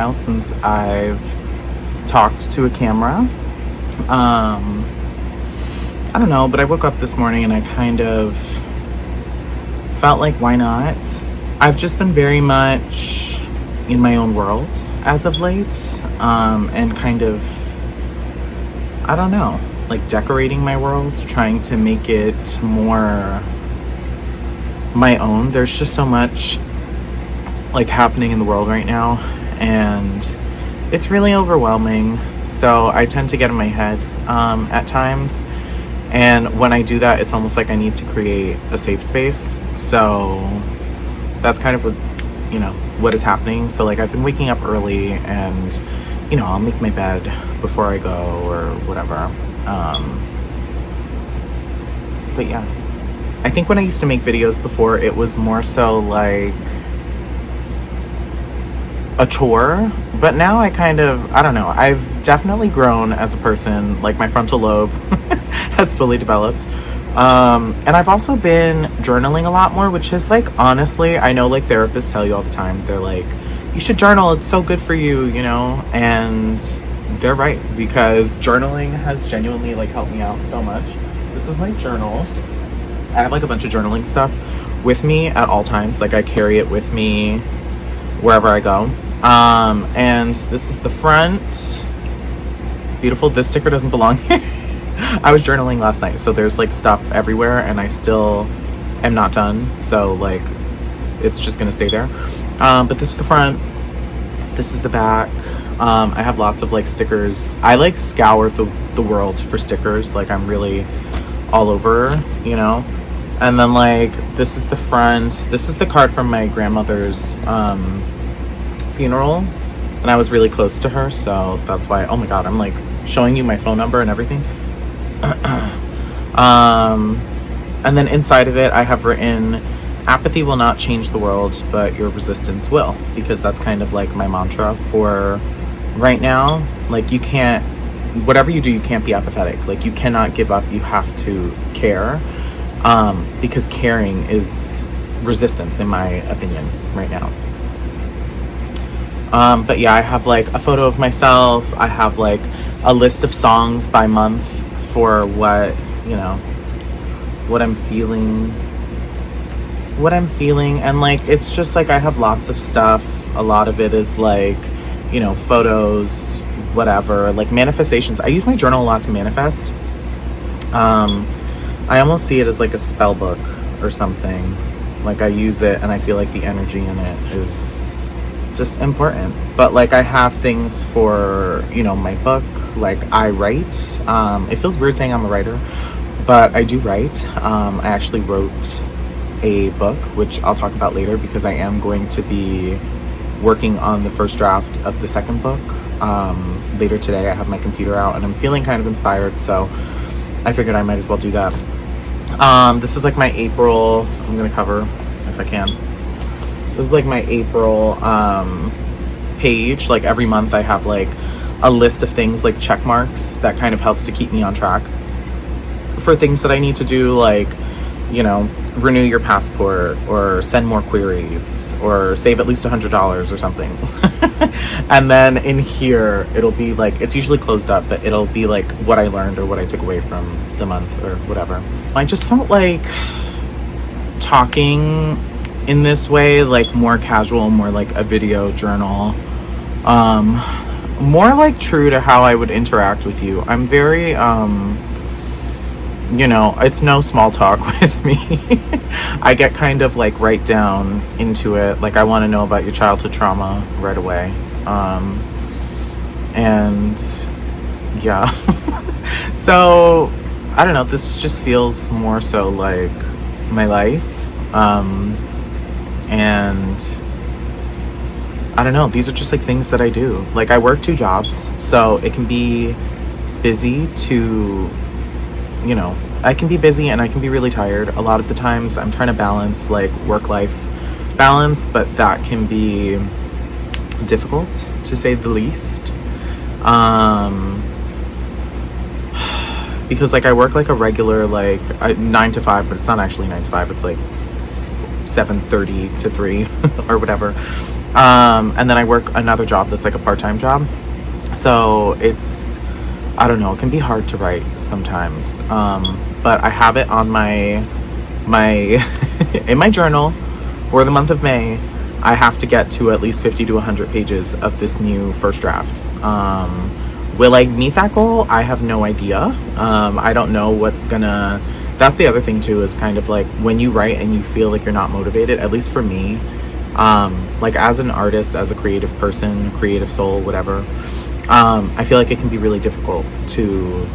while since I've talked to a camera. I don't know, but I woke up this morning and I kind of felt like, why not? I've just been very much in my own world as of late, and kind of, I don't know, like decorating my world, trying to make it more my own. There's just so much like happening in the world right now, and it's really overwhelming. So I tend to get in my head at times, and when I do that, it's almost like I need to create a safe space. So that's kind of what is happening. So like I've been waking up early, and I'll make my bed before I go or whatever. But yeah, I think when I used to make videos before, it was more so like a chore, but now I don't know, I've definitely grown as a person. Like my frontal lobe has fully developed, and I've also been journaling a lot more, which is like, honestly, I know like therapists tell you all the time, they're like, you should journal, it's so good for you, and they're right, because journaling has genuinely like helped me out so much. This is my journal. I have like a bunch of journaling stuff with me at all times. Like I carry it with me wherever I go. And this is the front. Beautiful. This sticker doesn't belong here. I was journaling last night, so there's like stuff everywhere, and I still am not done. So like, it's just gonna stay there. But this is the front. This is the back. I have lots of like stickers. I like scour the world for stickers. Like I'm really all over, And then like, this is the front. This is the card from my grandmother's funeral, and I was really close to her, so that's why. Oh my god, I'm like showing you my phone number and everything. And then inside of it, I have written, apathy will not change the world, but your resistance will, because that's kind of like my mantra for right now. Like, you can't, whatever you do, you can't be apathetic. Like, you cannot give up. You have to care, because caring is resistance, in my opinion, right now. But yeah, I have like a photo of myself. I have like a list of songs by month for what I'm feeling. And like, it's just like, I have lots of stuff. A lot of it is like, photos, whatever, like manifestations. I use my journal a lot to manifest. I almost see it as like a spell book or something. Like I use it and I feel like the energy in it is just important. But like, I have things for my book. Like I write. It feels weird saying I'm a writer, but I do write. I actually wrote a book, which I'll talk about later, because I am going to be working on the first draft of the second book later today. I have my computer out and I'm feeling kind of inspired, so I figured I might as well do that. This is like my April. I'm gonna cover if I can. This is like my April page. Like every month I have like a list of things, like check marks, that kind of helps to keep me on track for things that I need to do, like renew your passport, or send more queries, or save at least $100 or something. And then in here it'll be like, it's usually closed up, but it'll be like what I learned or what I took away from the month or whatever. I just felt like talking in this way, like more casual, more like a video journal, more like true to how I would interact with you. I'm very it's no small talk with me. I get kind of like right down into it. Like, I want to know about your childhood trauma right away. And yeah. So I don't know, this just feels more so like my life. And I don't know, these are just like things that I do. Like, I work 2 jobs, so it can be busy to, I can be busy and I can be really tired. A lot of the times I'm trying to balance like work-life balance, but that can be difficult, to say the least. Because like, I work like a regular, like 9 to 5, but it's not actually 9 to 5. It's like 7:30 to 3 or whatever. And then I work another job that's like a part-time job. So it's, I don't know, it can be hard to write sometimes. But I have it on my in my journal for the month of May. I have to get to at least 50 to 100 pages of this new first draft. Will I meet that goal? I have no idea. I don't know what's gonna, that's the other thing too, is kind of like when you write and you feel like you're not motivated, at least for me, like as an artist, as a creative person, creative soul, whatever, I feel like it can be really difficult to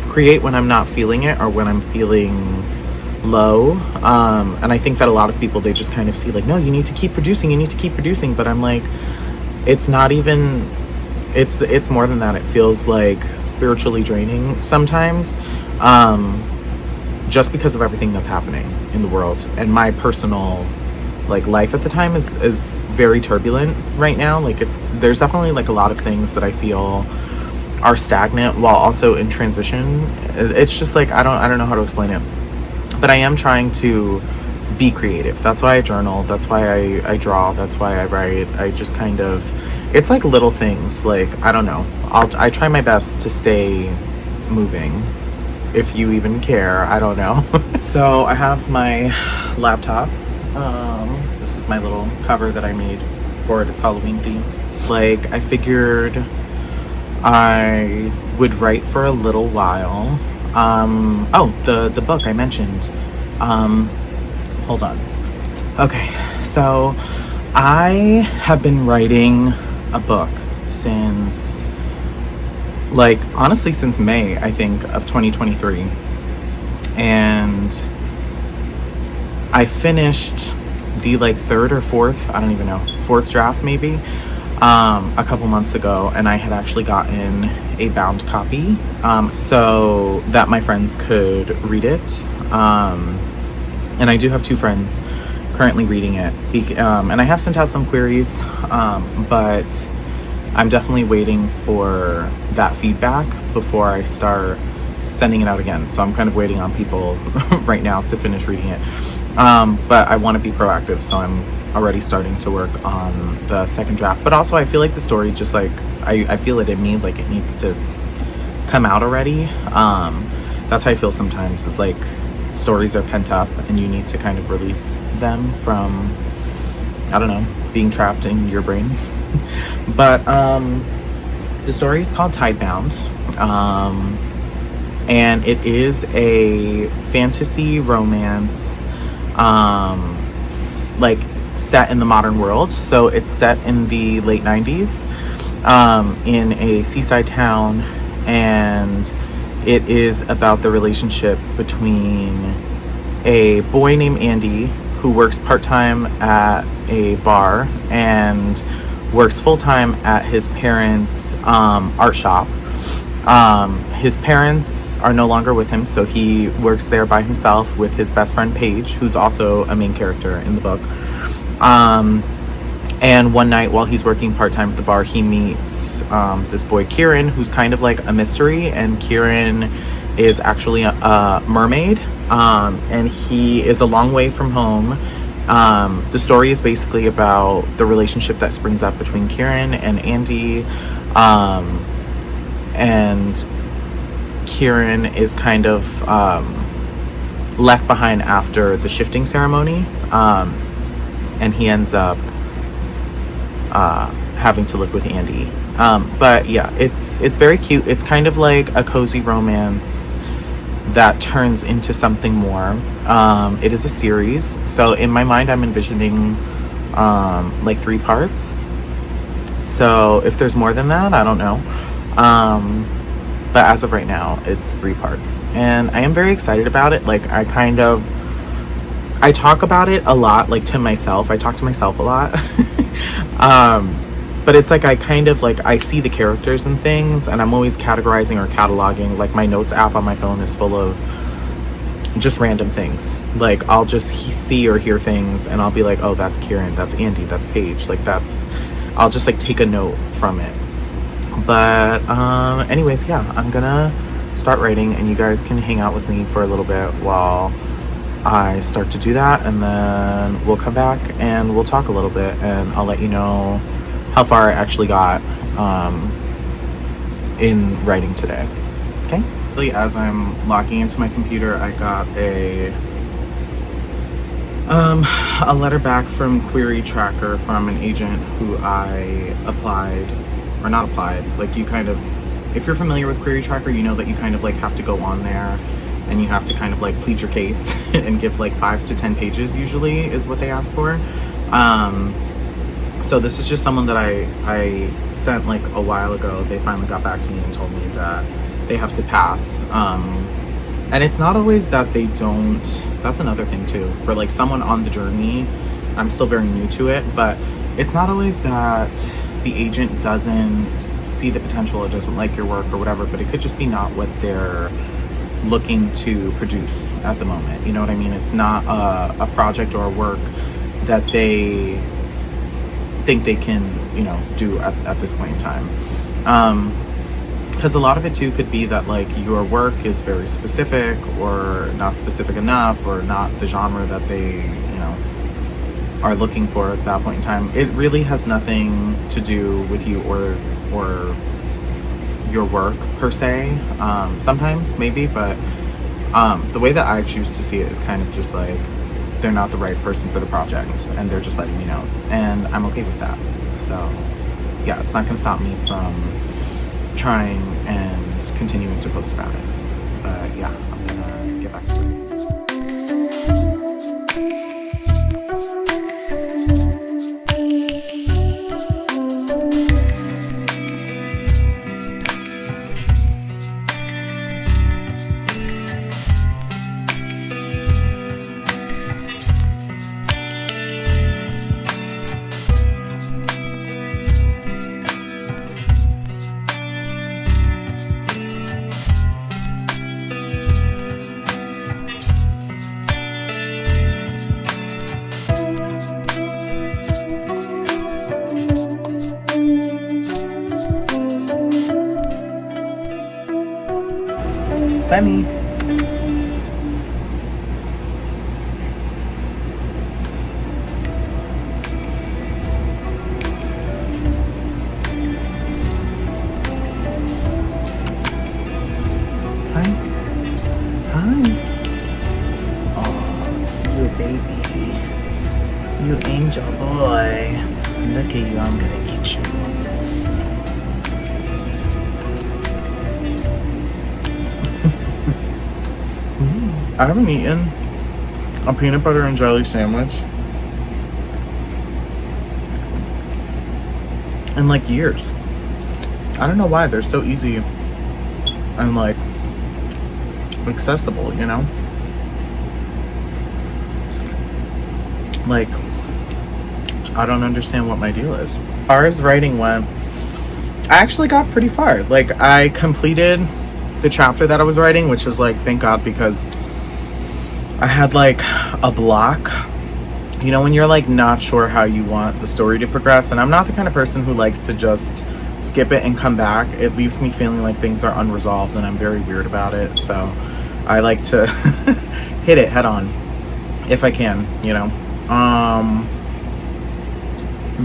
create when I'm not feeling it or when I'm feeling low. And I think that a lot of people, they just kind of see like, no, you need to keep producing, but I'm like, it's not even, it's more than that. It feels like spiritually draining sometimes, just because of everything that's happening in the world. And my personal like life at the time is very turbulent right now. Like there's definitely like a lot of things that I feel are stagnant while also in transition. It's just like I don't know how to explain it, but I am trying to be creative. That's why I journal, that's why I draw, that's why I write. I just kind of, it's like little things, like I don't know, I try my best to stay moving, if you even care. I don't know. So I have my laptop. This is my little cover that I made for it. It's Halloween themed. Like I figured I would write for a little while. Oh, the book I mentioned. Hold on. Okay, so I have been writing a book since, like, honestly, since May, I think, of 2023. And I finished the, like, third or fourth, I don't even know, fourth draft maybe, a couple months ago. And I had actually gotten a bound copy, so that my friends could read it. And I do have 2 friends currently reading it. And I have sent out some queries, but I'm definitely waiting for that feedback before I start sending it out again. So I'm kind of waiting on people right now to finish reading it. But I want to be proactive, so I'm already starting to work on the second draft. But also I feel like the story, just like, I feel it in me, like it needs to come out already. That's how I feel sometimes. It's like stories are pent up and you need to kind of release them from, I don't know, being trapped in your brain. But the story is called Tidebound, and it is a fantasy romance, like set in the modern world. So it's set in the late 90s, in a seaside town, and it is about the relationship between a boy named Andy, who works part-time at a bar and works full-time at his parents' art shop. His parents are no longer with him, so he works there by himself with his best friend Paige, who's also a main character in the book. And one night while he's working part-time at the bar, he meets this boy Kieran, who's kind of like a mystery. And Kieran is actually a mermaid, and he is a long way from home. The story is basically about the relationship that springs up between Kieran and Andy, and Kieran is kind of left behind after the shifting ceremony, and he ends up having to live with Andy. But yeah, it's very cute. It's kind of like a cozy romance that turns into something more. It is a series, so in my mind I'm envisioning like 3 parts. So if there's more than that, I don't know. But as of right now, it's 3 parts, and I am very excited about it. Like I talk about it a lot, like to myself. I talk to myself a lot. But it's like I kind of like, I see the characters and things, and I'm always categorizing or cataloging. Like my notes app on my phone is full of just random things. Like I'll just see or hear things and I'll be like, oh, that's Kieran, that's Andy, that's Paige. Like I'll just like take a note from it. But anyways, yeah, I'm gonna start writing, and you guys can hang out with me for a little bit while I start to do that, and then we'll come back and we'll talk a little bit, and I'll let you know how far I actually got in writing today. Okay? As I'm logging into my computer, I got a letter back from Query Tracker from an agent who I applied, or not applied, like you kind of, if you're familiar with Query Tracker, you know that you kind of like have to go on there and you have to kind of like plead your case and give like 5 to 10 pages usually is what they ask for. So this is just someone that I sent like a while ago. They finally got back to me and told me that they have to pass. And it's not always that they don't, that's another thing too. For like someone on the journey, I'm still very new to it, but it's not always that the agent doesn't see the potential or doesn't like your work or whatever, but it could just be not what they're looking to produce at the moment. You know what I mean? It's not a project or a work that they think they can, you know, do at this point in time. Because a lot of it too could be that like your work is very specific or not specific enough or not the genre that they, you know, are looking for at that point in time. It really has nothing to do with you or your work per se. Sometimes maybe, but the way that I choose to see it is kind of just like they're not the right person for the project and they're just letting me know, and I'm okay with that. So yeah, it's not gonna stop me from trying and continuing to post about it. But yeah, I'm gonna get back to it. Bye, me. Hi. Hi. Oh, you baby. You angel boy. Look at you, I'm gonna eat you. I haven't eaten a peanut butter and jelly sandwich in like years. I don't know why. They're so easy and like accessible, you know? Like, I don't understand what my deal is. As far as writing went, I actually got pretty far. Like, I completed the chapter that I was writing, which is like, thank God, because I had like a block, you know, when you're like not sure how you want the story to progress. And I'm not the kind of person who likes to just skip it and come back. It leaves me feeling like things are unresolved, and I'm very weird about it. So I like to hit it head on if I can, you know.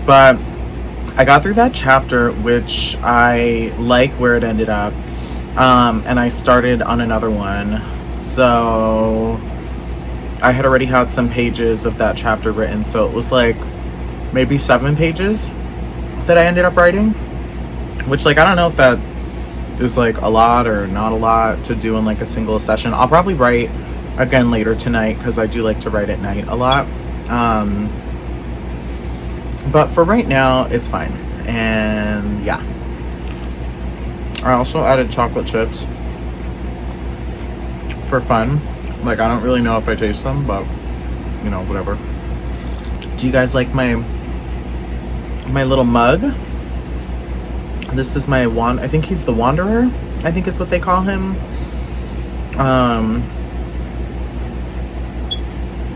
But I got through that chapter, which I like where it ended up. And I started on another one. So I had already had some pages of that chapter written, so it was like maybe 7 pages that I ended up writing, which like I don't know if that is like a lot or not a lot to do in like a single session. I'll probably write again later tonight because I do like to write at night a lot, but for right now it's fine. And yeah, I also added chocolate chips for fun. Like, I don't really know if I taste them, but, you know, whatever. Do you guys like my little mug? This is my I think he's the Wanderer, I think is what they call him.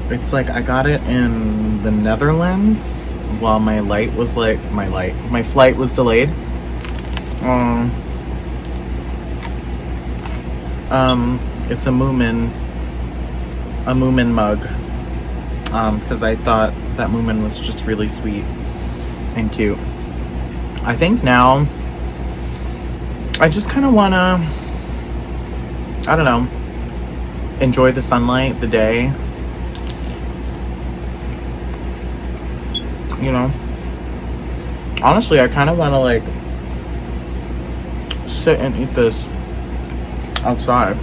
It's like, I got it in the Netherlands while my flight was delayed. It's a Moomin a Moomin mug because I thought that Moomin was just really sweet and cute. I think now I just kind of want to, I don't know, enjoy the sunlight, the day. You know, honestly, I kind of want to like sit and eat this outside.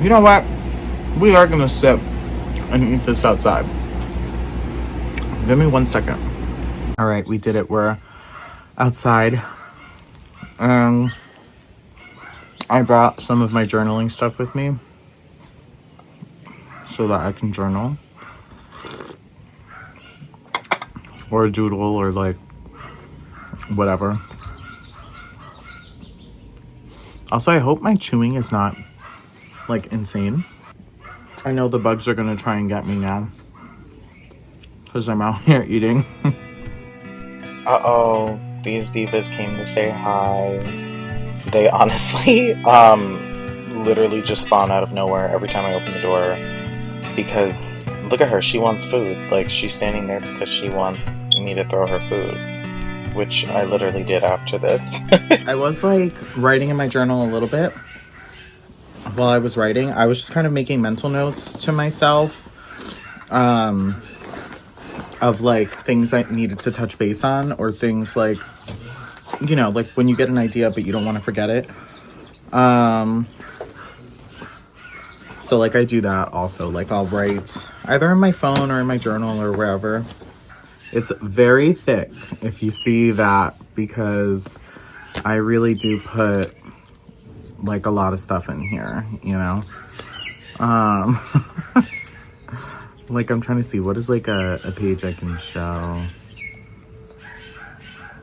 You know what? We are gonna sit and eat this outside. Give me 1 second. All right, we did it. We're outside. I brought some of my journaling stuff with me so that I can journal or doodle or like whatever. Also, I hope my chewing is not like insane. I know the bugs are gonna try and get me now because I'm out here eating. Uh-oh, these divas came to say hi. They honestly, literally just spawn out of nowhere every time I open the door. Because, look at her, she wants food. Like, she's standing there because she wants me to throw her food. Which I literally did after this. I was, like, writing in my journal a little bit. While I was writing, I was just kind of making mental notes to myself. Of, like, things I needed to touch base on. Or things, like, you know, like, when you get an idea but you don't want to forget it. So, like, I do that also. Like, I'll write either in my phone or in my journal or wherever. It's very thick, if you see that, because I really do put, like, a lot of stuff in here, you know? Like, I'm trying to see, what is, like, a page I can show?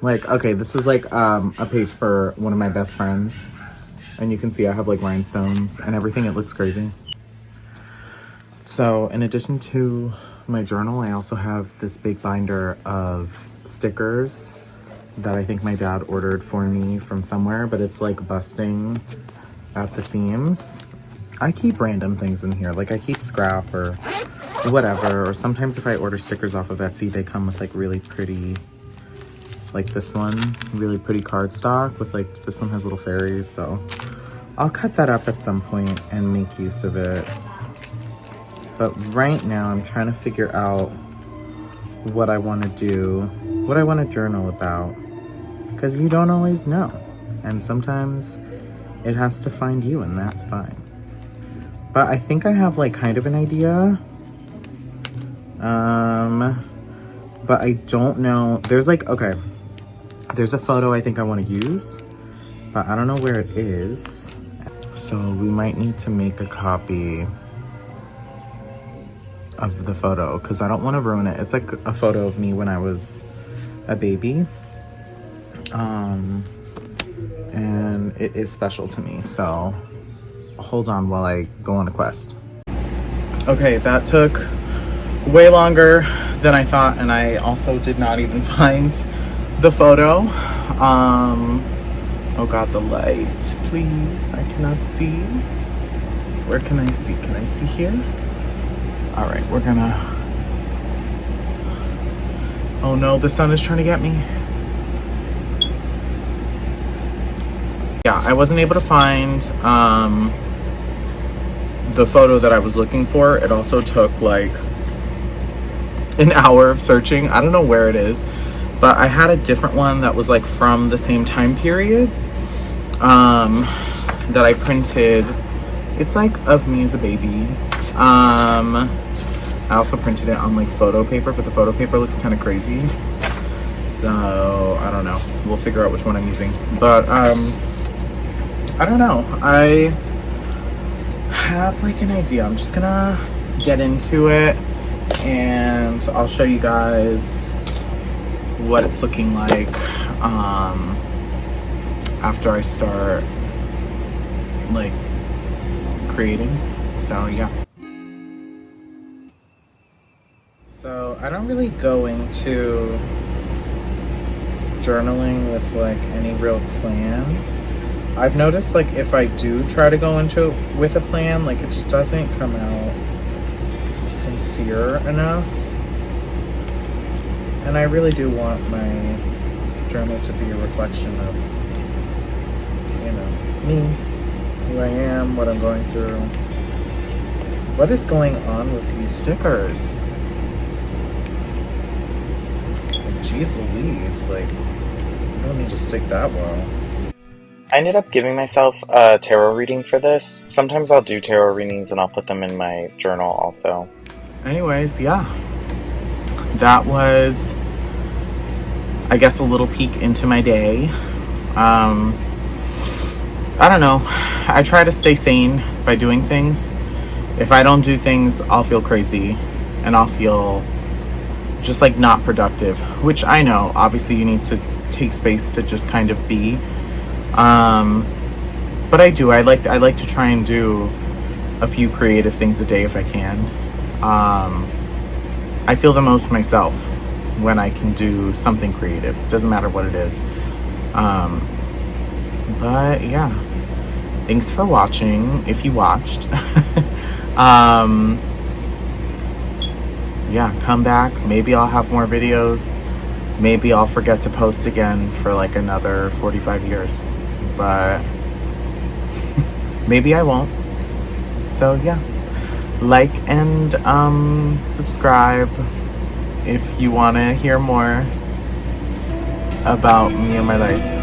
Like, okay, this is, like, a page for one of my best friends. And you can see I have, like, rhinestones and everything. It looks crazy. So, in addition to my journal, I also have this big binder of stickers that I think my dad ordered for me from somewhere, but it's like busting at the seams. I keep random things in here, like I keep scrap or whatever, or sometimes if I order stickers off of Etsy, they come with like really pretty, like this one, really pretty cardstock with like, this one has little fairies, so I'll cut that up at some point and make use of it. But right now I'm trying to figure out what I want to do, what I want to journal about, because you don't always know. And sometimes it has to find you, and that's fine. But I think I have like kind of an idea. But I don't know. There's like, okay, there's a photo I think I want to use, but I don't know where it is. So we might need to make a copy of the photo because I don't want to ruin it. It's like a photo of me when I was a baby. And it is special to me. So hold on while I go on a quest. Okay, that took way longer than I thought, and I also did not even find the photo. Oh god, the light, please. I cannot see. Where can I see? Can I see here? All right, we're gonna... Oh no, the sun is trying to get me. Yeah, I wasn't able to find the photo that I was looking for. It also took like an hour of searching. I don't know where it is, but I had a different one that was like from the same time period that I printed. It's like of me as a baby. I also printed it on like photo paper, but the photo paper looks kind of crazy. So I don't know. We'll figure out which one I'm using. But I don't know. I have like an idea. I'm just gonna get into it and I'll show you guys what it's looking like after I start like creating. So yeah. So I don't really go into journaling with like any real plan. I've noticed like if I do try to go into it with a plan, like it just doesn't come out sincere enough. And I really do want my journal to be a reflection of, you know, me, who I am, what I'm going through. What is going on with these stickers? Like, geez Louise, like, I don't need to stick that well. I ended up giving myself a tarot reading for this. Sometimes I'll do tarot readings and I'll put them in my journal also. Anyways, yeah. That was, I guess, a little peek into my day. I don't know. I try to stay sane by doing things. If I don't do things, I'll feel crazy and I'll feel just like not productive, which I know obviously you need to take space to just kind of be. But I do. I like to try and do a few creative things a day if I can. I feel the most myself when I can do something creative. Doesn't matter what it is. But yeah. Thanks for watching, if you watched. Yeah, come back. Maybe I'll have more videos. Maybe I'll forget to post again for like another 45 years. But maybe I won't. So yeah, like and subscribe if you want to hear more about me and my life.